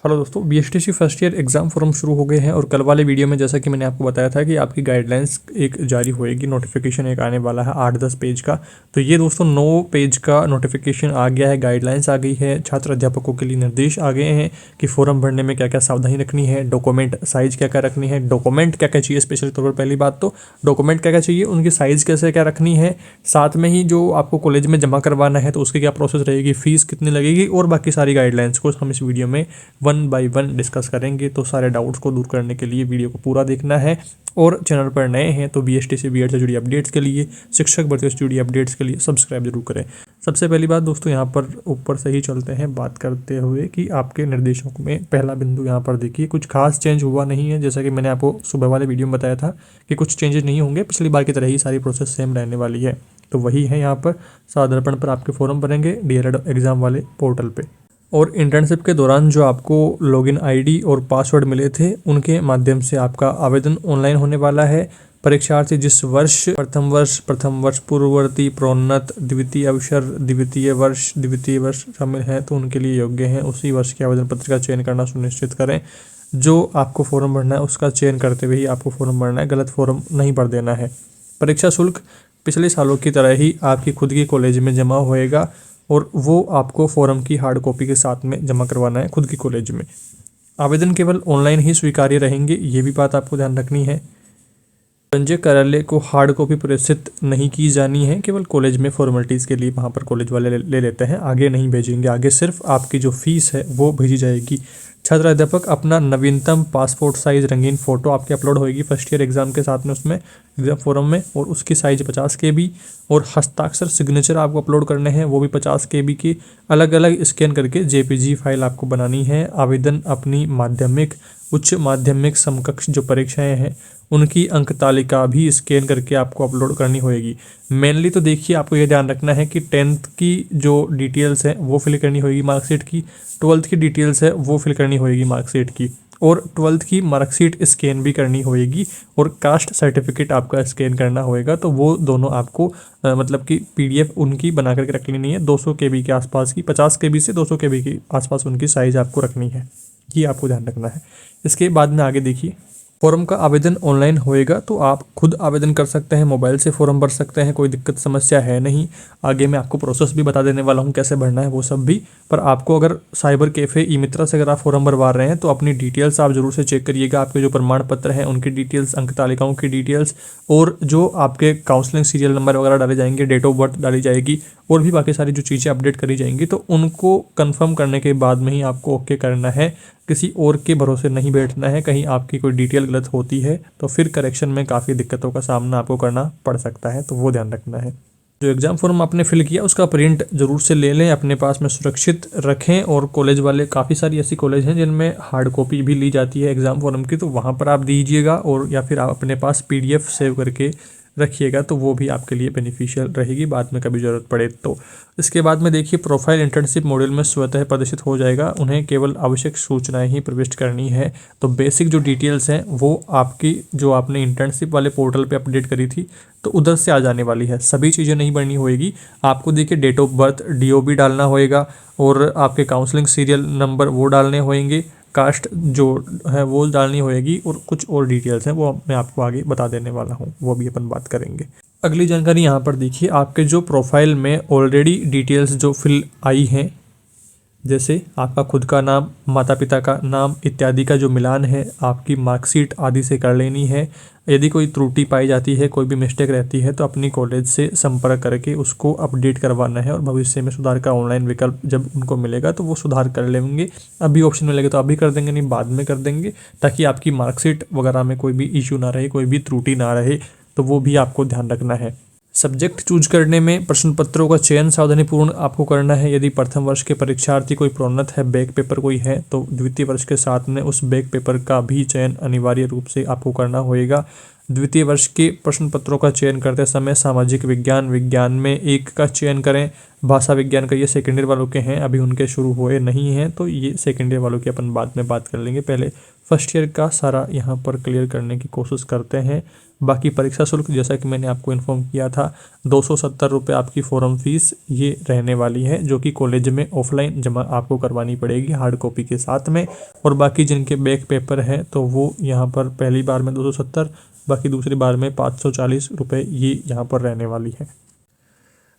Hello दोस्तों, BSTC first year exam form शुरू हो गए हैं और कल वाले वीडियो में जैसा कि मैंने आपको बताया था कि आपकी गाइडलाइंस एक जारी होएगी, नोटिफिकेशन एक आने वाला है 8-10 पेज का। तो ये दोस्तों 9 पेज का नोटिफिकेशन आ गया है, गाइडलाइंस आ गई है, छात्र अध्यापकों के लिए निर्देश आ गए हैं कि फॉर्म भरने में क्या क्या सावधानी रखनी है, डॉक्यूमेंट साइज क्या क्या रखनी है, डॉक्यूमेंट क्या क्या चाहिए, स्पेशली तौर पर पहली बात तो डॉक्यूमेंट क्या क्या चाहिए, उनकी साइज़ कैसे क्या रखनी है, साथ में ही जो आपको कॉलेज में जमा करवाना है तो उसकी क्या प्रोसेस रहेगी, फीस कितनी लगेगी और बाकी सारी गाइडलाइंस को हम इस वीडियो में 1 बाय 1 डिस्कस करेंगे। तो सारे डाउट्स को दूर करने के लिए वीडियो को पूरा देखना है और चैनल पर नए हैं तो बीएसटीसी बीएड से जुड़ी अपडेट्स के लिए, शिक्षक भर्ती से जुड़ी अपडेट्स के लिए सब्सक्राइब जरूर करें। सबसे पहली बात दोस्तों, यहाँ पर ऊपर से ही चलते हैं बात करते हुए कि आपके निर्देशों में पहला बिंदु यहाँ पर देखिए, कुछ खास चेंज हुआ नहीं है। जैसा कि मैंने आपको सुबह वाले वीडियो में बताया था कि कुछ चेंजेस नहीं होंगे, पिछली बार की तरह ही सारी प्रोसेस सेम रहने वाली है। तो वही है, यहाँ पर साधारण पर आपके फॉर्म भरेंगे डीएलएड एग्जाम वाले पोर्टल पे, और इंटर्नशिप के दौरान जो आपको लॉगिन आईडी और पासवर्ड मिले थे उनके माध्यम से आपका आवेदन ऑनलाइन होने वाला है। परीक्षार्थी जिस वर्ष प्रथम वर्ष पूर्ववर्ती, प्रोन्नत, द्वितीय अवसर, द्वितीय वर्ष शामिल हैं तो उनके लिए योग्य हैं, उसी वर्ष के आवेदन पत्र का चयन करना सुनिश्चित करें। जो आपको फॉर्म भरना है उसका चयन करते हुए ही आपको फॉर्म भरना है, गलत फॉर्म नहीं भर देना है। परीक्षा शुल्क पिछले सालों की तरह ही आपकी खुद की कॉलेज में जमा होएगा और वो आपको फॉर्म की हार्ड कॉपी के साथ में जमा करवाना है खुद की कॉलेज में। आवेदन केवल ऑनलाइन ही स्वीकार्य रहेंगे, ये भी बात आपको ध्यान रखनी है। पंजीयक कार्यालय को हार्ड कॉपी प्रेषित नहीं की जानी है, केवल कॉलेज में फॉर्मेलिटीज़ के लिए वहाँ पर कॉलेज वाले ले लेते हैं, आगे नहीं भेजेंगे। आगे सिर्फ आपकी जो फीस है वो भेजी जाएगी। छात्र अध्यापक अपना नवीनतम पासपोर्ट साइज रंगीन फ़ोटो आपके अपलोड होएगी फर्स्ट ईयर एग्ज़ाम के साथ में, उसमें एग्ज़ाम फॉर्म में, और उसकी साइज 50 KB और हस्ताक्षर सिग्नेचर आपको अपलोड करने हैं, वो भी 50 KB की अलग अलग स्कैन करके JPG फाइल आपको बनानी है। आवेदन अपनी माध्यमिक, उच्च माध्यमिक समकक्ष जो परीक्षाएं हैं उनकी अंक तालिका भी स्कैन करके आपको अपलोड करनी होएगी। मेनली तो देखिए, आपको ये ध्यान रखना है कि 10th की जो डिटेल्स है वो फिल करनी होएगी मार्कशीट की, 12th की डिटेल्स है वो फिल करनी होएगी मार्कशीट की, और 12th की मार्कशीट स्कैन भी करनी होएगी, और कास्ट सर्टिफिकेट आपका स्कैन करना होएगा। तो वो दोनों आपको मतलब कि PDF उनकी बना करके रख लेनी है, 200 KB के आसपास की, 50 KB से 200 KB के आसपास उनकी साइज़ आपको रखनी है, ये आपको ध्यान रखना है। इसके बाद में आगे देखिए, फॉर्म का आवेदन ऑनलाइन होएगा तो आप खुद आवेदन कर सकते हैं, मोबाइल से फॉर्म भर सकते हैं, कोई दिक्कत समस्या है नहीं। आगे मैं आपको प्रोसेस भी बता देने वाला हूँ कैसे भरना है वो सब भी। पर आपको अगर साइबर कैफ़े ई-मित्रा से अगर आप फॉर्म भरवा रहे हैं तो अपनी डिटेल्स आप जरूर से चेक करिएगा, आपके जो प्रमाण पत्र हैं उनकी डिटेल्स, अंक तालिकाओं की डिटेल्स, और जो आपके काउंसलिंग सीरियल नंबर वगैरह डाले जाएंगे, डेट ऑफ बर्थ डाली जाएगी, और भी बाकी सारी जो चीज़ें अपडेट करी जाएंगी, तो उनको कंफर्म करने के बाद में ही आपको ओके करना है। किसी और के भरोसे नहीं बैठना है, कहीं आपकी कोई डिटेल गलत होती है तो फिर करेक्शन में काफ़ी दिक्कतों का सामना आपको करना पड़ सकता है, तो वो ध्यान रखना है। जो एग्ज़ाम फॉर्म आपने फिल किया उसका प्रिंट ज़रूर से ले लें, अपने पास में सुरक्षित रखें। और कॉलेज वाले, काफ़ी सारी ऐसी कॉलेज हैं जिनमें हार्ड कॉपी भी ली जाती है एग्ज़ाम फॉर्म की, तो वहाँ पर आप दीजिएगा, और या फिर आप अपने पास PDF सेव करके रखिएगा, तो वो भी आपके लिए बेनिफिशियल रहेगी बाद में कभी ज़रूरत पड़े तो। इसके बाद में देखिए, प्रोफाइल इंटर्नशिप मॉड्यूल में स्वतः प्रदर्शित हो जाएगा, उन्हें केवल आवश्यक सूचनाएं ही प्रविष्ट करनी है। तो बेसिक जो डिटेल्स हैं वो आपकी, जो आपने इंटर्नशिप वाले पोर्टल पे अपडेट करी थी तो उधर से आ जाने वाली है, सभी चीज़ें नहीं भरनी होएगी आपको। देखिए, डेट ऑफ बर्थ DOB डालना होएगा, और आपके काउंसलिंग सीरियल नंबर वो डालने होएंगे, कास्ट जो है वो डालनी होएगी, और कुछ और डिटेल्स हैं वो मैं आपको आगे बता देने वाला हूँ, वो भी अपन बात करेंगे। अगली जानकारी यहाँ पर देखिए, आपके जो प्रोफाइल में ऑलरेडी डिटेल्स जो फिल आई हैं, जैसे आपका खुद का नाम, माता पिता का नाम इत्यादि का जो मिलान है आपकी मार्कशीट आदि से कर लेनी है। यदि कोई त्रुटि पाई जाती है, कोई भी मिस्टेक रहती है, तो अपनी कॉलेज से संपर्क करके उसको अपडेट करवाना है, और भविष्य में सुधार का ऑनलाइन विकल्प जब उनको मिलेगा तो वो सुधार कर लेंगे। अभी ऑप्शन मिलेगा तो अभी कर देंगे, नहीं बाद में कर देंगे, ताकि आपकी मार्कशीट वगैरह में कोई भी इशू ना रहे, कोई भी त्रुटि ना रहे, तो वो भी आपको ध्यान रखना है। सब्जेक्ट चूज करने में प्रश्न पत्रों का चयन सावधानीपूर्ण आपको करना है। यदि प्रथम वर्ष के परीक्षार्थी कोई प्रोन्नत है, बैक पेपर कोई है, तो द्वितीय वर्ष के साथ में उस बैक पेपर का भी चयन अनिवार्य रूप से आपको करना होएगा। द्वितीय वर्ष के प्रश्न पत्रों का चयन करते समय सामाजिक विज्ञान में 1 का चयन करें। भाषा विज्ञान का ये सेकेंड ईयर वालों के हैं, अभी उनके शुरू हुए नहीं हैं, तो ये सेकेंड ईयर वालों की अपन बाद में बात कर लेंगे। पहले फर्स्ट ईयर का सारा यहाँ पर क्लियर करने की कोशिश करते हैं। बाकी परीक्षा शुल्क जैसा कि मैंने आपको इन्फॉर्म किया था 270 रुपये आपकी फॉर्म फीस ये रहने वाली है, जो कि कॉलेज में ऑफलाइन जमा आपको करवानी पड़ेगी हार्ड कॉपी के साथ में। और बाकी जिनके बैक पेपर है तो वो यहाँ पर पहली बार में 270, बाकी दूसरी बार में 540 रुपये ये यहाँ पर रहने वाली है।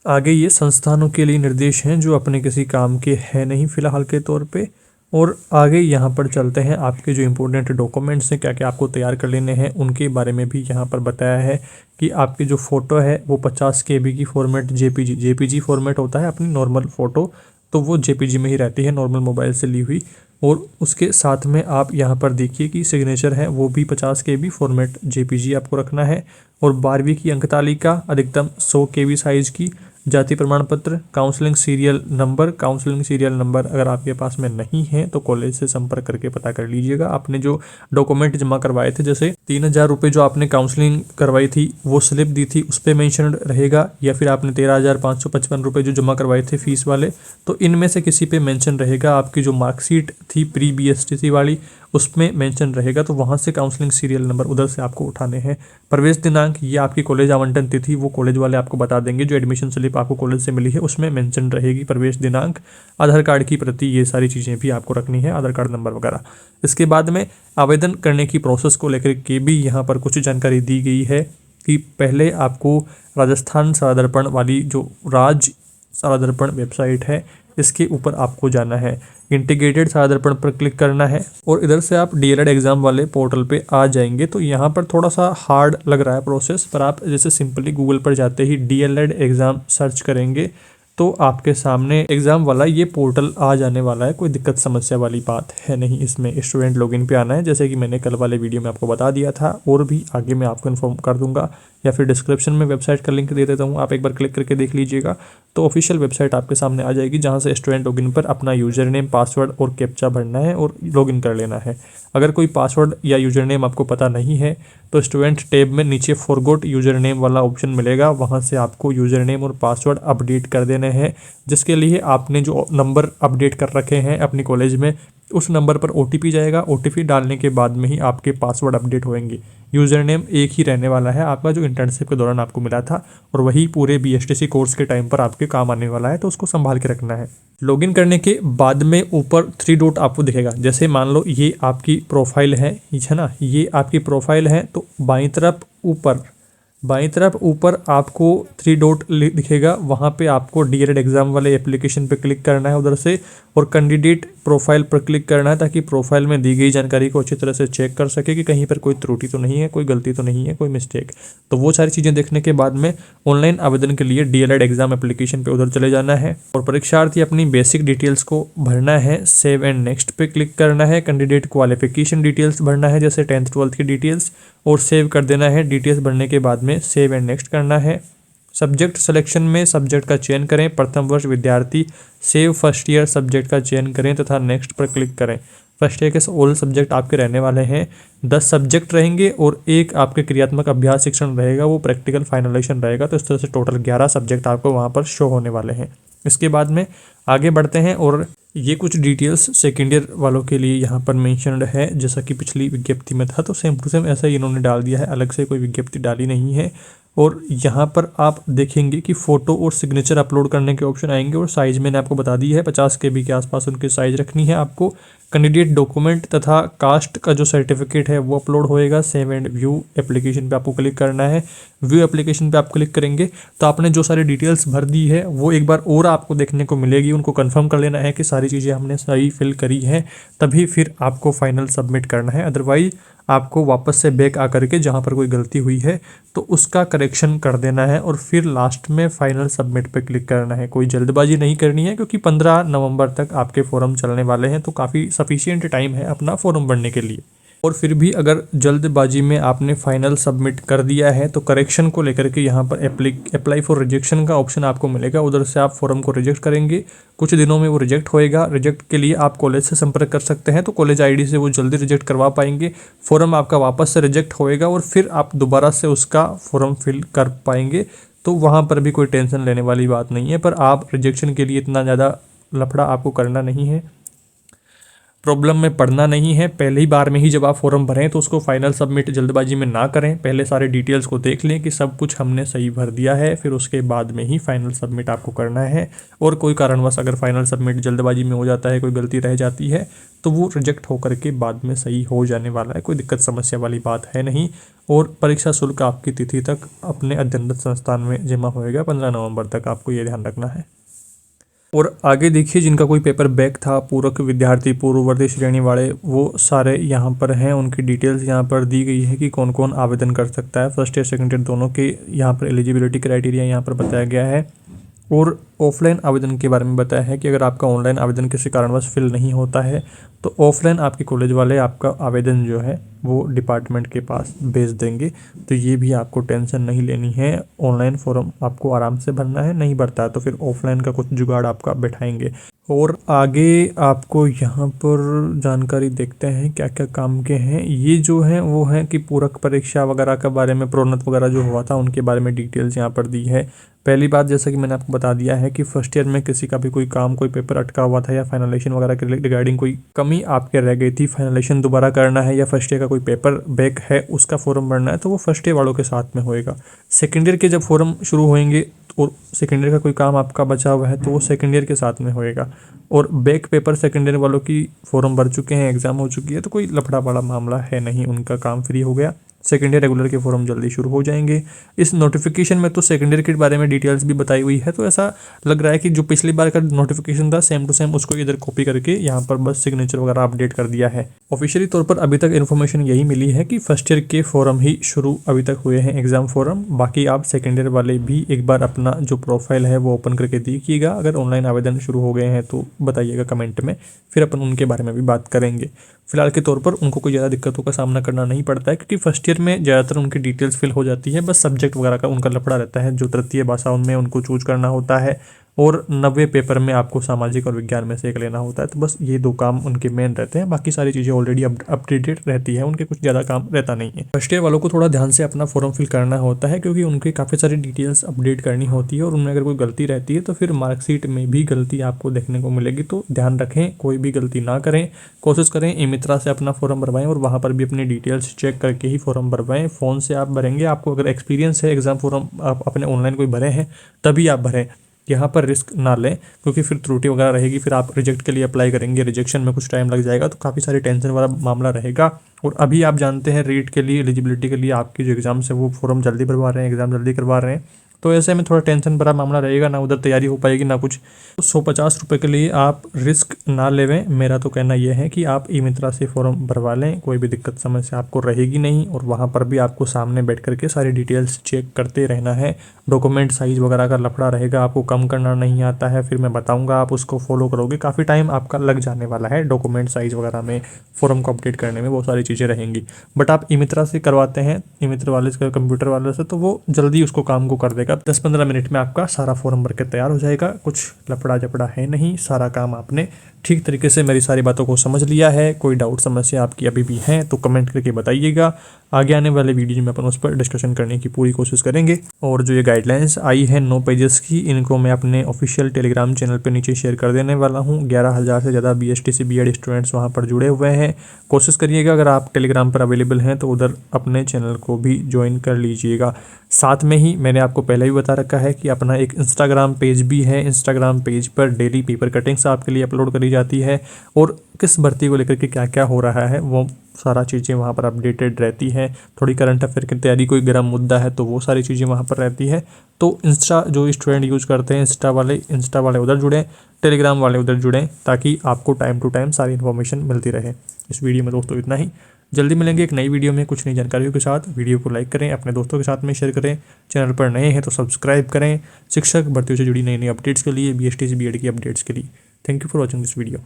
आगे ये संस्थानों के लिए निर्देश हैं जो अपने किसी काम के हैं नहीं फिलहाल के तौर पे। और आगे यहाँ पर चलते हैं, आपके जो इम्पोर्टेंट डॉक्यूमेंट्स हैं क्या क्या आपको तैयार कर लेने हैं उनके बारे में भी यहाँ पर बताया है कि आपकी जो फ़ोटो है वो 50 KB की फॉर्मेट जेपीजी फॉर्मेट होता है अपनी नॉर्मल फ़ोटो, तो वो जेपीजी में ही रहती है नॉर्मल मोबाइल से ली हुई। और उसके साथ में आप यहाँ पर देखिए कि सिग्नेचर है वो भी 50 KB फॉर्मेट जेपीजी आपको रखना है। और 12वीं की अंक तालिका अधिकतम 100 KB साइज़ की, जाति प्रमाण पत्र, काउंसलिंग सीरियल नंबर अगर आपके पास में नहीं है तो कॉलेज से संपर्क करके पता कर लीजिएगा। आपने जो डॉक्यूमेंट जमा करवाए थे, जैसे 3000 रुपये जो आपने काउंसलिंग करवाई थी वो स्लिप दी थी उस पर मेंशन रहेगा, या फिर आपने 13,555 रुपये जो जमा करवाए थे फीस वाले, तो इनमें से किसी पे मेंशन रहेगा। आपकी जो मार्कशीट थी प्री BSTC वाली उसमें मेंशन रहेगा, तो वहाँ से काउंसलिंग सीरियल नंबर उधर से आपको उठाने हैं। प्रवेश दिनांक ये आपकी कॉलेज आवंटन तिथि वो कॉलेज वाले आपको बता देंगे। जो एडमिशन स्लिप आपको कॉलेज से मिली है उसमें मेंशन रहेगी प्रवेश दिनांक। आधार कार्ड की प्रति, ये सारी चीज़ें भी आपको रखनी है, आधार कार्ड नंबर वगैरह। इसके बाद में आवेदन करने की प्रोसेस को लेकर के भी यहाँ पर कुछ जानकारी दी गई है कि पहले आपको राजस्थान सारादर्पण वाली जो राज सारादर्पण वेबसाइट है इसके ऊपर आपको जाना है, इंटीग्रेटेड सारादर्पण पर क्लिक करना है और इधर से आप DLED एग्ज़ाम वाले पोर्टल पे आ जाएंगे। तो यहाँ पर थोड़ा सा हार्ड लग रहा है प्रोसेस, पर आप जैसे सिंपली गूगल पर जाते ही DLED एग्ज़ाम सर्च करेंगे तो आपके सामने एग्ज़ाम वाला ये पोर्टल आ जाने वाला है। कोई दिक्कत समस्या वाली बात है नहीं, इसमें स्टूडेंट लॉगिन पे आना है जैसे कि मैंने कल वाले वीडियो में आपको बता दिया था, और भी आगे मैं आपको इन्फॉर्म कर दूंगा या फिर डिस्क्रिप्शन में वेबसाइट का लिंक दे देता हूँ, आप एक बार क्लिक करके देख लीजिएगा तो ऑफिशियल वेबसाइट आपके सामने आ जाएगी, जहाँ से स्टूडेंट लॉगिन पर अपना यूज़र नेम, पासवर्ड और कैप्चा भरना है और लॉगिन कर लेना है। अगर कोई पासवर्ड या यूज़र नेम आपको पता नहीं है तो स्टूडेंट टैब में नीचे फॉरगॉट यूज़र नेम वाला ऑप्शन मिलेगा, वहाँ से आपको यूज़र नेम और पासवर्ड अपडेट कर देने हैं, जिसके लिए आपने जो नंबर अपडेट कर रखे हैं अपनी कॉलेज में उस नंबर पर OTP जाएगा। OTP डालने के बाद में ही आपके पासवर्ड अपडेट होंगे। यूज़र नेम एक ही रहने वाला है आपका जो इंटर्नशिप के दौरान आपको मिला था, और वही पूरे BSTC कोर्स के टाइम पर आपके काम आने वाला है, तो उसको संभाल के रखना है। लॉगिन करने के बाद में ऊपर 3 डॉट आपको दिखेगा, जैसे मान लो ये आपकी प्रोफाइल है ना, ये आपकी प्रोफाइल है, तो बाईं तरफ ऊपर आपको 3 डॉट दिखेगा, वहाँ पे आपको DLED एग्ज़ाम वाले एप्लीकेशन पे क्लिक करना है उधर से, और कैंडिडेट प्रोफाइल पर क्लिक करना है ताकि प्रोफाइल में दी गई जानकारी को अच्छी तरह से चेक कर सके कि कहीं पर कोई त्रुटि तो नहीं है, कोई गलती तो नहीं है, कोई मिस्टेक। तो वो सारी चीज़ें देखने के बाद में ऑनलाइन आवेदन के लिए DLED एग्ज़ाम एप्लीकेशन पे उधर चले जाना है और परीक्षार्थी अपनी बेसिक डिटेल्स को भरना है। सेव एंड नेक्स्ट पे क्लिक करना है। कैंडिडेट क्वालिफिकेशन डिटेल्स भरना है, जैसे 10th 12th की डिटेल्स, और सेव कर देना है। डिटेल्स भरने के बाद में सेव एंड नेक्स्ट करना है। सब्जेक्ट सिलेक्शन में सब्जेक्ट का चयन करें, प्रथम वर्ष विद्यार्थी सेव फर्स्ट ईयर सब्जेक्ट का चयन करें तथा नेक्स्ट पर क्लिक करें। फर्स्ट ईयर के ऑल सब्जेक्ट आपके रहने वाले हैं, 10 सब्जेक्ट रहेंगे और एक आपके क्रियात्मक अभ्यास शिक्षण रहेगा, वो प्रैक्टिकल फाइनलाइजेशन रहेगा। तो इस तरह से टोटल 11 सब्जेक्ट आपको वहाँ पर शो होने वाले हैं। इसके बाद में आगे बढ़ते हैं और ये कुछ डिटेल्स सेकेंड ईयर वालों के लिए यहाँ पर मेंशन्ड है, जैसा कि पिछली विज्ञप्ति में था, तो सेम टू सेम ऐसा ही इन्होंने डाल दिया है, अलग से कोई विज्ञप्ति डाली नहीं है। और यहाँ पर आप देखेंगे कि फ़ोटो और सिग्नेचर अपलोड करने के ऑप्शन आएंगे, और साइज़ मैंने आपको बता दी है 50 KB के आसपास उनकी साइज़ रखनी है आपको। कैंडिडेट डॉक्यूमेंट तथा कास्ट का जो सर्टिफिकेट है वो अपलोड होएगा। सेव एंड व्यू एप्लीकेशन पे आपको क्लिक करना है। व्यू एप्लीकेशन पे आप क्लिक करेंगे तो आपने जो सारी डिटेल्स भर दी है वो एक बार और आपको देखने को मिलेगी, उनको कंफर्म कर लेना है कि सारी चीज़ें हमने सही फिल करी हैं, तभी फिर आपको फाइनल सबमिट करना है। अदरवाइज आपको वापस से बैक आकर के जहाँ पर कोई गलती हुई है तो उसका करेक्शन कर देना है और फिर लास्ट में फाइनल सबमिट पे क्लिक करना है। कोई जल्दबाजी नहीं करनी है, क्योंकि 15 नवंबर तक आपके फॉर्म चलने वाले हैं, तो काफ़ी सफिशिएंट टाइम है अपना फॉर्म भरने के लिए। और फिर भी अगर जल्दबाजी में आपने फाइनल सबमिट कर दिया है तो करेक्शन को लेकर के यहाँ पर अप्लाई फॉर रिजेक्शन का ऑप्शन आपको मिलेगा, उधर से आप फॉर्म को रिजेक्ट करेंगे, कुछ दिनों में वो रिजेक्ट होएगा। रिजेक्ट के लिए आप कॉलेज से संपर्क कर सकते हैं, तो कॉलेज आईडी से वो जल्दी रिजेक्ट करवा पाएंगे, फॉर्म आपका वापस से रिजेक्ट होएगा और फिर आप दोबारा से उसका फॉर्म फिल कर पाएंगे। तो वहाँ पर भी कोई टेंशन लेने वाली बात नहीं है, पर आप रिजेक्शन के लिए इतना ज़्यादा लफड़ा आपको करना नहीं है, प्रॉब्लम में पड़ना नहीं है। पहले ही बार में ही जब आप फॉर्म भरें तो उसको फाइनल सबमिट जल्दबाजी में ना करें, पहले सारे डिटेल्स को देख लें कि सब कुछ हमने सही भर दिया है, फिर उसके बाद में ही फाइनल सबमिट आपको करना है। और कोई कारणवश अगर फाइनल सबमिट जल्दबाजी में हो जाता है, कोई गलती रह जाती है, तो वो रिजेक्ट होकर के बाद में सही हो जाने वाला है, कोई दिक्कत समस्या वाली बात है नहीं। और परीक्षा शुल्क आपकी तिथि तक अपने अध्ययनरत संस्थान में जमा होएगा, 15 नवंबर तक, आपको ये ध्यान रखना है। और आगे देखिए, जिनका कोई पेपर बैक था, पूरक विद्यार्थी, पूर्ववर्ती श्रेणी वाले, वो सारे यहाँ पर हैं, उनकी डिटेल्स यहाँ पर दी गई है कि कौन कौन आवेदन कर सकता है। फर्स्ट ईयर सेकंड ईयर दोनों के यहाँ पर एलिजिबिलिटी क्राइटेरिया यहाँ पर बताया गया है। और ऑफलाइन आवेदन के बारे में बताया है कि अगर आपका ऑनलाइन आवेदन किसी कारणवश फिल नहीं होता है तो ऑफलाइन आपके कॉलेज वाले आपका आवेदन जो है वो डिपार्टमेंट के पास भेज देंगे। तो ये भी आपको टेंशन नहीं लेनी है, ऑनलाइन फॉर्म आपको आराम से भरना है, नहीं भरता है तो फिर ऑफलाइन का कुछ जुगाड़ आपका बैठाएंगे। और आगे आपको यहाँ पर जानकारी देखते हैं क्या क्या काम के हैं। ये जो है वो है कि पूरक परीक्षा वगैरह के बारे में, प्रोन्नत वगैरह जो हुआ था उनके बारे में डिटेल्स यहाँ पर दी है। पहली बात, जैसा कि मैंने आपको बता दिया है कि फर्स्ट ईयर में किसी का भी कोई काम, कोई पेपर अटका हुआ था या फाइनलाइजेशन वगैरह के रिगार्डिंग कोई कमी आपके रह गई थी, फाइनलाइजेशन दोबारा करना है या फर्स्ट ईयर का कोई पेपर बैक है उसका फॉर्म भरना है, तो वो फर्स्ट ईयर वालों के साथ में होएगा। सेकेंड ईयर के जब फॉर्म शुरू होंगे और सेकेंड ईयर का कोई काम आपका बचा हुआ है तो वो सेकेंड ईयर के साथ में होएगा। और बैक पेपर सेकेंड ईयर वालों की फॉर्म भर चुके हैं, एग्जाम हो चुकी है, तो कोई लफड़ा वाला मामला है नहीं, उनका काम फ्री हो गया। सेकेंड ईयर रेगुलर के फॉर्म जल्दी शुरू हो जाएंगे। इस नोटिफिकेशन में तो सेकेंड ईयर के बारे में डिटेल्स भी बताई हुई है, तो ऐसा लग रहा है कि जो पिछली बार का नोटिफिकेशन था सेम टू सेम उसको इधर कॉपी करके यहाँ पर बस सिग्नेचर वगैरह अपडेट कर दिया है। ऑफिशियली तौर पर अभी तक इन्फॉर्मेशन यही मिली है कि फर्स्ट ईयर के फॉर्म ही शुरू अभी तक हुए हैं, एग्जाम फॉर्म। बाकी आप सेकेंड ईयर वाले भी एक बार अपना जो प्रोफाइल है वो ओपन करके देखिएगा, अगर ऑनलाइन आवेदन शुरू हो गए हैं तो बताइएगा कमेंट में, फिर अपन उनके बारे में भी बात करेंगे। फिलहाल के तौर पर उनको कोई ज़्यादा दिक्कतों का सामना करना नहीं पड़ता है, क्योंकि फर्स्ट ईयर में ज़्यादातर उनकी डिटेल्स फिल हो जाती है, बस सब्जेक्ट वगैरह का उनका लफड़ा रहता है, जो तृतीय भाषा उनमें उनको चूज करना होता है और 90 पेपर में आपको सामाजिक और विज्ञान में से एक लेना होता है। तो बस ये दो काम उनके मेन रहते हैं, बाकी सारी चीज़ें ऑलरेडी अपडेटेड रहती है, उनके कुछ ज़्यादा काम रहता नहीं है। फर्स्ट ईयर वालों को थोड़ा ध्यान से अपना फॉर्म फिल करना होता है, क्योंकि उनकी काफ़ी सारी डिटेल्स अपडेट करनी होती है और उनमें अगर कोई गलती रहती है तो फिर मार्कशीट में भी गलती आपको देखने को मिलेगी। तो ध्यान रखें, कोई भी गलती ना करें, कोशिश करें ई-मित्रा से अपना फॉर्म भरवाएं और वहाँ पर भी अपनी डिटेल्स चेक करके ही फॉर्म भरवाएं। फ़ोन से आप भरेंगे, आपको अगर एक्सपीरियंस है एग्जाम फॉर्म आप अपने ऑनलाइन कोई भरे हैं तभी आप भरें, यहाँ पर रिस्क ना लें, क्योंकि फिर त्रुटि वगैरह रहेगी, फिर आप रिजेक्ट के लिए अप्लाई करेंगे, रिजेक्शन में कुछ टाइम लग जाएगा, तो काफ़ी सारी टेंशन वाला मामला रहेगा। और अभी आप जानते हैं रीट के लिए, एलिजिबिलिटी के लिए आपकी जो एग्जाम है वो फॉर्म जल्दी भरवा रहे हैं, एग्जाम जल्दी करवा रहे हैं, तो ऐसे में थोड़ा टेंशन भरा मामला रहेगा, ना उधर तैयारी हो पाएगी ना कुछ। तो 150 रुपये के लिए आप रिस्क ना लेवें। मेरा तो कहना यह है कि आप ई-मित्रा से फॉर्म भरवा लें, कोई भी दिक्कत समस्या आपको रहेगी नहीं, और वहाँ पर भी आपको सामने बैठ करके सारी डिटेल्स चेक करते रहना है। डॉक्यूमेंट साइज़ वगैरह का लफड़ा रहेगा, आपको कम करना नहीं आता है, फिर मैं बताऊँगा, आप उसको फॉलो करोगे, काफ़ी टाइम आपका लग जाने वाला है डॉक्यूमेंट साइज़ वगैरह में, फॉर्म को अपडेट करने में, बहुत सारी चीज़ें रहेंगी। बट आप ई-मित्रा से करवाते हैं, ई-मित्र वाले से, कंप्यूटर वाले से, तो वो जल्दी उसको काम को कर देगा। 10-15 मिनट में आपका सारा फॉर्म भर के तैयार हो जाएगा, कुछ लफड़ा जपड़ा है नहीं, सारा काम आपने ठीक तरीके से मेरी सारी बातों को समझ लिया है। कोई डाउट समस्या आपकी अभी भी है तो कमेंट करके बताइएगा, आगे आने वाले वीडियो में अपन उस पर डिस्कशन करने की पूरी कोशिश करेंगे। और जो ये गाइडलाइंस आई है 9 पेजेस की, इनको मैं अपने ऑफिशियल टेलीग्राम चैनल पर नीचे शेयर कर देने वाला हूँ। 11,000 से ज़्यादा BSTC B.Ed स्टूडेंट्स वहाँ पर जुड़े हुए हैं। कोशिश करिएगा अगर आप टेलीग्राम पर अवेलेबल हैं तो उधर अपने चैनल को भी ज्वाइन कर लीजिएगा। साथ में ही मैंने आपको पहले भी बता रखा है कि अपना एक इंस्टाग्राम पेज भी है, इंस्टाग्राम पेज पर डेली पेपर कटिंग्स आपके लिए अपलोड करी जाती है, और किस भर्ती को लेकर के क्या क्या हो रहा है वो सारा चीज़ें वहाँ पर अपडेटेड रहती हैं। थोड़ी करंट अफेयर की तैयारी, कोई गर्म मुद्दा है तो वो सारी चीज़ें वहाँ पर रहती है। तो इंस्टा जो स्टूडेंट यूज़ करते हैं, इंस्टा वाले उधर जुड़ें, टेलीग्राम वाले उधर जुड़ें, ताकि आपको टाइम टू टाइम सारी इन्फॉर्मेशन मिलती रहे। इस वीडियो में दोस्तों इतना ही, जल्दी मिलेंगे एक नई वीडियो में कुछ नई जानकारियों के साथ। वीडियो को लाइक करें, अपने दोस्तों के साथ में शेयर करें, चैनल पर नए हैं तो सब्सक्राइब करें। शिक्षक भर्तियों से जुड़ी नई नई अपडेट्स के लिए, BSTC B.Ed की अपडेट्स के लिए। Thank you for watching this video.